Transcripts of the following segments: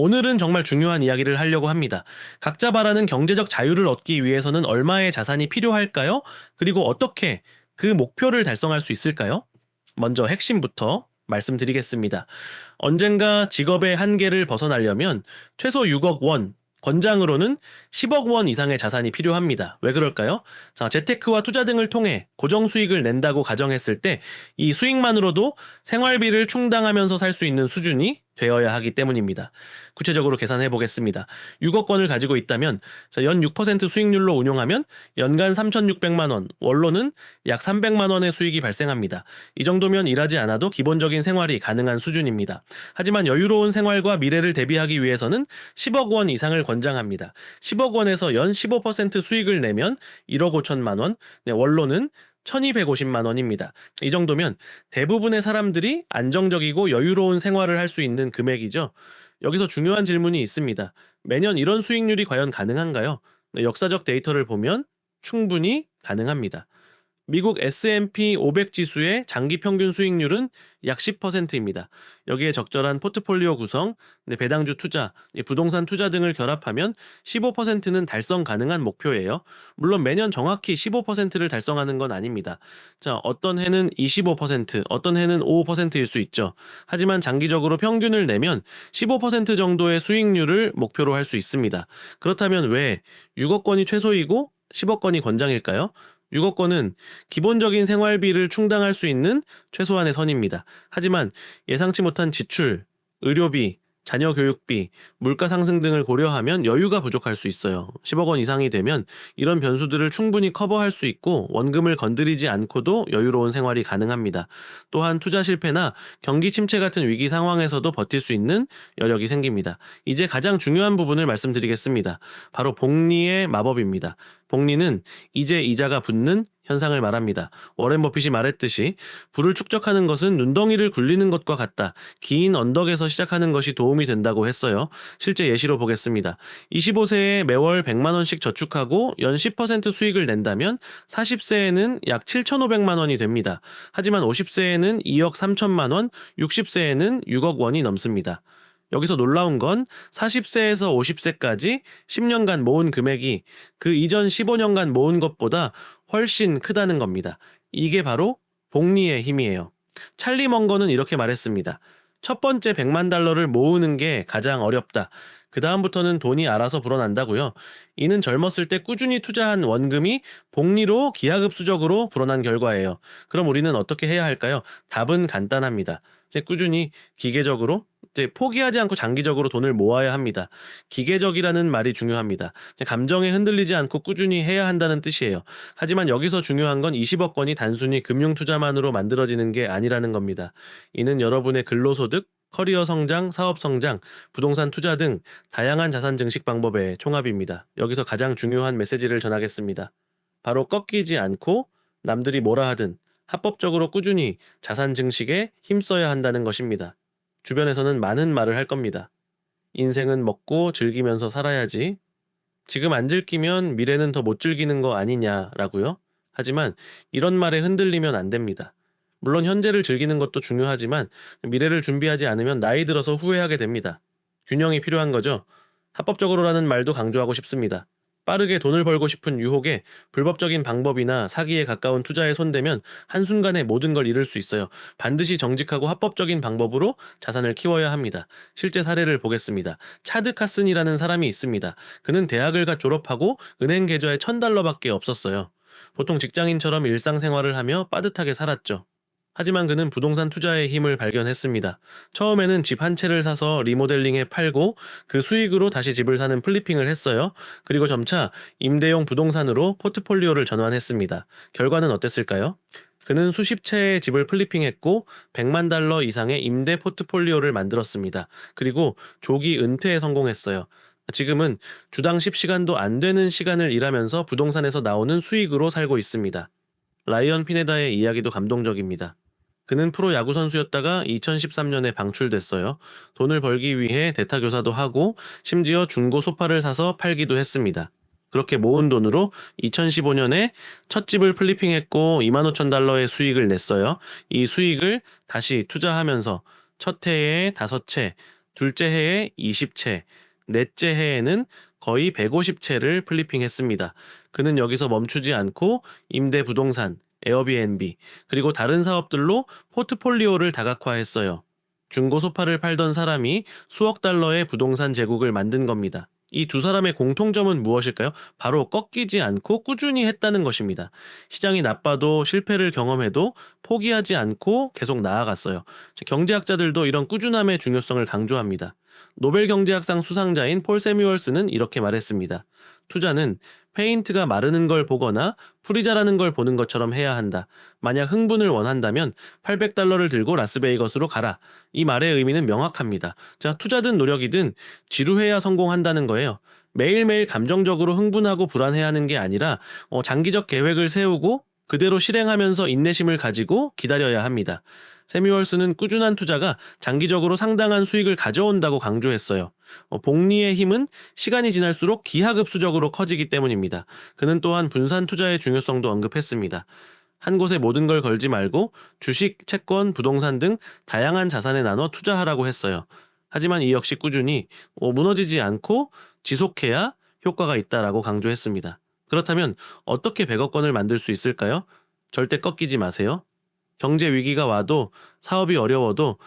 오늘은 정말 중요한 이야기를 하려고 합니다. 각자 바라는 경제적 자유를 얻기 위해서는 얼마의 자산이 필요할까요? 그리고 어떻게 그 목표를 달성할 수 있을까요? 먼저 핵심부터 말씀드리겠습니다. 언젠가 직업의 한계를 벗어나려면 최소 6억 원, 권장으로는 10억 원 이상의 자산이 필요합니다. 왜 그럴까요? 자, 재테크와 투자 등을 통해 고정 수익을 낸다고 가정했을 때 이 수익만으로도 생활비를 충당하면서 살 수 있는 수준이 되어야 하기 때문입니다. 구체적으로 계산해 보겠습니다. 6억 원을 가지고 있다면 연 6% 수익률로 운용하면 연간 3,600만 원, 원로는 약 300만 원의 수익이 발생합니다. 이 정도면 일하지 않아도 기본적인 생활이 가능한 수준입니다. 하지만 여유로운 생활과 미래를 대비하기 위해서는 10억 원 이상을 권장합니다. 10억 원에서 연 15% 수익을 내면 1억 5천만 원, 원로는 1250만 원입니다. 이 정도면 대부분의 사람들이 안정적이고 여유로운 생활을 할 수 있는 금액이죠. 여기서 중요한 질문이 있습니다. 매년 이런 수익률이 과연 가능한가요? 역사적 데이터를 보면 충분히 가능합니다. 미국 S&P 500 지수의 장기 평균 수익률은 약 10%입니다. 여기에 적절한 포트폴리오 구성, 배당주 투자, 부동산 투자 등을 결합하면 15%는 달성 가능한 목표예요. 물론 매년 정확히 15%를 달성하는 건 아닙니다. 자, 어떤 해는 25%, 어떤 해는 5%일 수 있죠. 하지만 장기적으로 평균을 내면 15% 정도의 수익률을 목표로 할 수 있습니다. 그렇다면 왜 6억 원이 최소이고 10억 원이 권장일까요? 6억 원은 기본적인 생활비를 충당할 수 있는 최소한의 선입니다. 하지만 예상치 못한 지출, 의료비, 자녀 교육비, 물가 상승 등을 고려하면 여유가 부족할 수 있어요. 10억 원 이상이 되면 이런 변수들을 충분히 커버할 수 있고 원금을 건드리지 않고도 여유로운 생활이 가능합니다. 또한 투자 실패나 경기 침체 같은 위기 상황에서도 버틸 수 있는 여력이 생깁니다. 이제 가장 중요한 부분을 말씀드리겠습니다. 바로 복리의 마법입니다. 복리는 이제 이자가 붙는 현상을 말합니다. 워렌 버핏이 말했듯이 부를 축적하는 것은 눈덩이를 굴리는 것과 같다. 긴 언덕에서 시작하는 것이 도움이 된다고 했어요. 실제 예시로 보겠습니다. 25세에 매월 100만 원씩 저축하고 연 10% 수익을 낸다면 40세에는 약 7,500만 원이 됩니다. 하지만 50세에는 2억 3천만 원, 60세에는 6억 원이 넘습니다. 여기서 놀라운 건 40세에서 50세까지 10년간 모은 금액이 그 이전 15년간 모은 것보다 훨씬 크다는 겁니다. 이게 바로 복리의 힘이에요. 찰리 먼거는 이렇게 말했습니다. 첫 번째 100만 달러를 모으는 게 가장 어렵다. 그 다음부터는 돈이 알아서 불어난다고요. 이는 젊었을 때 꾸준히 투자한 원금이 복리로 기하급수적으로 불어난 결과예요. 그럼 우리는 어떻게 해야 할까요? 답은 간단합니다. 이제 꾸준히 기계적으로 포기하지 않고 장기적으로 돈을 모아야 합니다. 기계적이라는 말이 중요합니다. 감정에 흔들리지 않고 꾸준히 해야 한다는 뜻이에요. 하지만 여기서 중요한 건 20억 원이 단순히 금융 투자만으로 만들어지는 게 아니라는 겁니다. 이는 여러분의 근로소득, 커리어 성장, 사업 성장, 부동산 투자 등 다양한 자산 증식 방법의 총합입니다. 여기서 가장 중요한 메시지를 전하겠습니다. 바로 꺾이지 않고 남들이 뭐라 하든 합법적으로 꾸준히 자산 증식에 힘써야 한다는 것입니다. 주변에서는 많은 말을 할 겁니다. 인생은 먹고 즐기면서 살아야지. 지금 안 즐기면 미래는 더 못 즐기는 거 아니냐라고요? 하지만 이런 말에 흔들리면 안 됩니다. 물론 현재를 즐기는 것도 중요하지만 미래를 준비하지 않으면 나이 들어서 후회하게 됩니다. 균형이 필요한 거죠. 합법적으로라는 말도 강조하고 싶습니다. 빠르게 돈을 벌고 싶은 유혹에 불법적인 방법이나 사기에 가까운 투자에 손대면 한순간에 모든 걸 잃을 수 있어요. 반드시 정직하고 합법적인 방법으로 자산을 키워야 합니다. 실제 사례를 보겠습니다. 차드 카슨이라는 사람이 있습니다. 그는 대학을 갓 졸업하고 은행 계좌에 $1,000밖에 없었어요. 보통 직장인처럼 일상생활을 하며 빠듯하게 살았죠. 하지만 그는 부동산 투자의 힘을 발견했습니다. 처음에는 집 한 채를 사서 리모델링해 팔고 그 수익으로 다시 집을 사는 플리핑을 했어요. 그리고 점차 임대용 부동산으로 포트폴리오를 전환했습니다. 결과는 어땠을까요? 그는 수십 채의 집을 플리핑했고 100만 달러 이상의 임대 포트폴리오를 만들었습니다. 그리고 조기 은퇴에 성공했어요. 지금은 주당 10시간도 안 되는 시간을 일하면서 부동산에서 나오는 수익으로 살고 있습니다. 라이언 피네다의 이야기도 감동적입니다. 그는 프로 야구 선수였다가 2013년에 방출됐어요. 돈을 벌기 위해 대타 교사도 하고 심지어 중고 소파를 사서 팔기도 했습니다. 그렇게 모은 돈으로 2015년에 첫 집을 플리핑했고 25,000달러의 수익을 냈어요. 이 수익을 다시 투자하면서 첫 해에 5채, 둘째 해에 20채, 넷째 해에는 거의 150채를 플리핑했습니다. 그는 여기서 멈추지 않고 임대 부동산, 에어비앤비, 그리고 다른 사업들로 포트폴리오를 다각화했어요. 중고 소파를 팔던 사람이 수억 달러의 부동산 제국을 만든 겁니다. 이 두 사람의 공통점은 무엇일까요? 바로 꺾이지 않고 꾸준히 했다는 것입니다. 시장이 나빠도 실패를 경험해도 포기하지 않고 계속 나아갔어요. 경제학자들도 이런 꾸준함의 중요성을 강조합니다. 노벨 경제학상 수상자인 폴 세뮤얼스는 이렇게 말했습니다. 투자는 페인트가 마르는 걸 보거나 풀이 자라는 걸 보는 것처럼 해야 한다. 만약 흥분을 원한다면 $800를 들고 라스베이거스로 가라. 이 말의 의미는 명확합니다. 자, 투자든 노력이든 지루해야 성공한다는 거예요. 매일매일 감정적으로 흥분하고 불안해하는 게 아니라 장기적 계획을 세우고 그대로 실행하면서 인내심을 가지고 기다려야 합니다. 세뮤얼스는 꾸준한 투자가 장기적으로 상당한 수익을 가져온다고 강조했어요. 복리의 힘은 시간이 지날수록 기하급수적으로 커지기 때문입니다. 그는 또한 분산 투자의 중요성도 언급했습니다. 한 곳에 모든 걸 걸지 말고 주식, 채권, 부동산 등 다양한 자산에 나눠 투자하라고 했어요. 하지만 이 역시 꾸준히 무너지지 않고 지속해야 효과가 있다라고 강조했습니다. 그렇다면 어떻게 100억 원을 만들 수 있을까요? 절대 꺾이지 마세요. 경제 위기가 와도 사업이 어려워도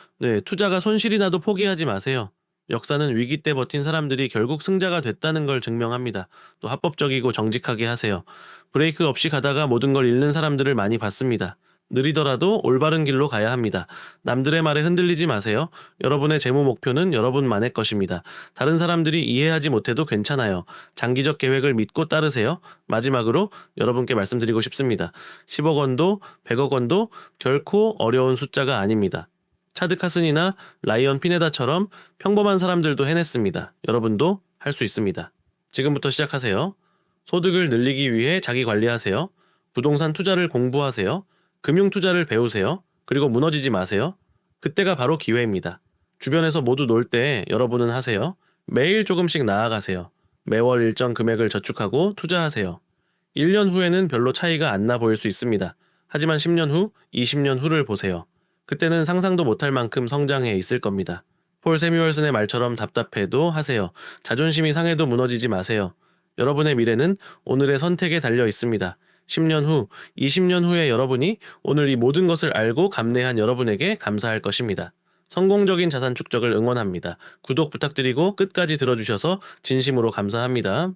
투자가 손실이 나도 포기하지 마세요. 역사는 위기 때 버틴 사람들이 결국 승자가 됐다는 걸 증명합니다. 또 합법적이고 정직하게 하세요. 브레이크 없이 가다가 모든 걸 잃는 사람들을 많이 봤습니다. 느리더라도 올바른 길로 가야 합니다. 남들의 말에 흔들리지 마세요. 여러분의 재무 목표는 여러분만의 것입니다. 다른 사람들이 이해하지 못해도 괜찮아요. 장기적 계획을 믿고 따르세요. 마지막으로 여러분께 말씀드리고 싶습니다. 10억 원도 100억 원도 결코 어려운 숫자가 아닙니다. 차드 카슨이나 라이언 피네다처럼 평범한 사람들도 해냈습니다. 여러분도 할 수 있습니다. 지금부터 시작하세요. 소득을 늘리기 위해 자기 관리하세요. 부동산 투자를 공부하세요. 금융 투자를 배우세요. 그리고 무너지지 마세요. 그때가 바로 기회입니다. 주변에서 모두 놀 때 여러분은 하세요. 매일 조금씩 나아가세요. 매월 일정 금액을 저축하고 투자하세요. 1년 후에는 별로 차이가 안 나 보일 수 있습니다. 하지만 10년 후, 20년 후를 보세요. 그때는 상상도 못할 만큼 성장해 있을 겁니다. 폴 세뮤얼슨의 말처럼 답답해도 하세요. 자존심이 상해도 무너지지 마세요. 여러분의 미래는 오늘의 선택에 달려 있습니다. 10년 후, 20년 후에 여러분이 오늘 이 모든 것을 알고 감내한 여러분에게 감사할 것입니다. 성공적인 자산 축적을 응원합니다. 구독 부탁드리고 끝까지 들어주셔서 진심으로 감사합니다.